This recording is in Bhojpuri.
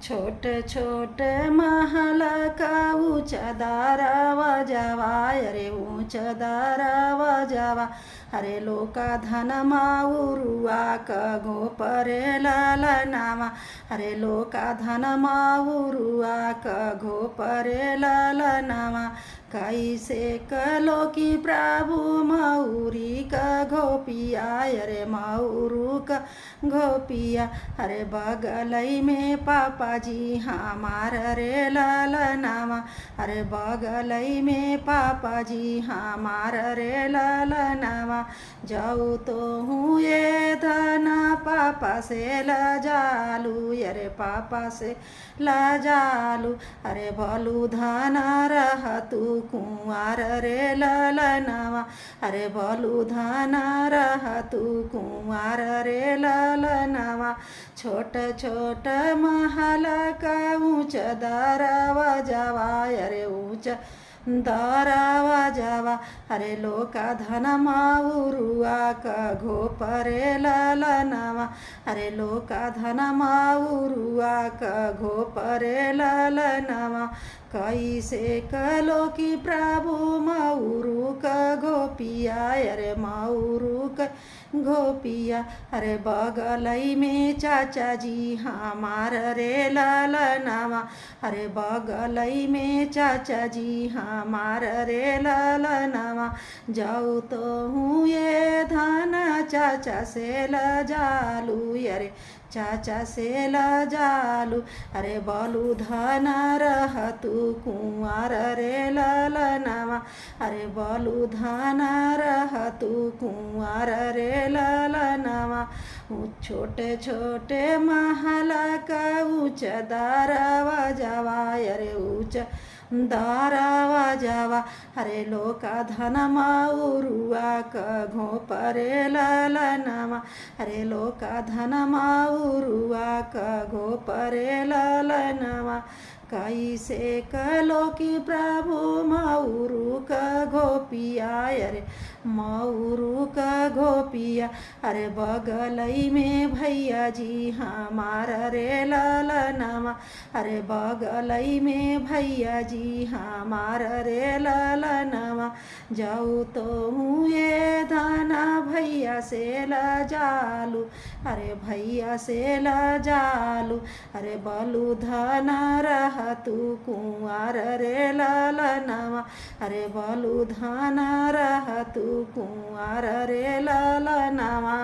छोट छोट महल का ऊंचा दारावा जावा, अरे ऊंचा दारावा जावा। अरे लोका धन माउरुआ कगो परे ललनावा, अरे लोका धन माउरुआ कगो परे ललनावा। कैसे कलो की प्रभु मऊरी का घोपिया, अरे मऊरू का घोपिया। अरे बगलई में पापा जी हमार रे ललनावा, अरे बगलई में पापा जी हमार रे ललनावा। जाऊ तो हूँ ये धना पापा से लजालू, अरे पापा से लजालू। अरे भलू धना रह तू कुंवार रे ललनावा, अरे भलू धना रह तू कुंवार रे ललनावा। छोट छोट महल का ऊंच दरवा जावा, अरे ऊंच दरवा जावा। अरे लोका धन माउरुआ कगो परे ललनावा, अरे लोका धन माउरुआ कगो परे ललनावा। कैसे कलो की प्रभु मऊरू का घोपिया, अरे मऊरू का घोपिया। अरे बगलई में चाचा जी हमार रे ललनावा, अरे बगलई में चाचा जी हमार रे ललनावा। जाऊ तो हूँ ये धन चाचा से लजालू, अरे चाचा से लजालू। अरे बलू धन रह तू कुंवार रे ललनावा, अरे बलू धन रह तू कुंवार रे ललनावा। छोटे छोटे महल का ऊंच दरवा जावा, अरे ऊंच दरवा जावा। अरे लोका धन माउरुआ कगो परे ललनावा, अरे लोका धन माउरुआ कगो परे ललनावा। कैसे कलो की प्रभु मऊरू का घोपिया, अरे मऊरू का घोपिया। अरे बगलई में भैया जी हमार रे ललनावा, अरे बगलई में भैया जी हमार रे ललनावा। जाऊ तो हूँ ये धना भैया से लजालू, अरे भैया से लजालू। अरे बलू धना रह तू कुंवार रे ललनावा, अरे बलू धना रह तू कुंवार रे ललनावा।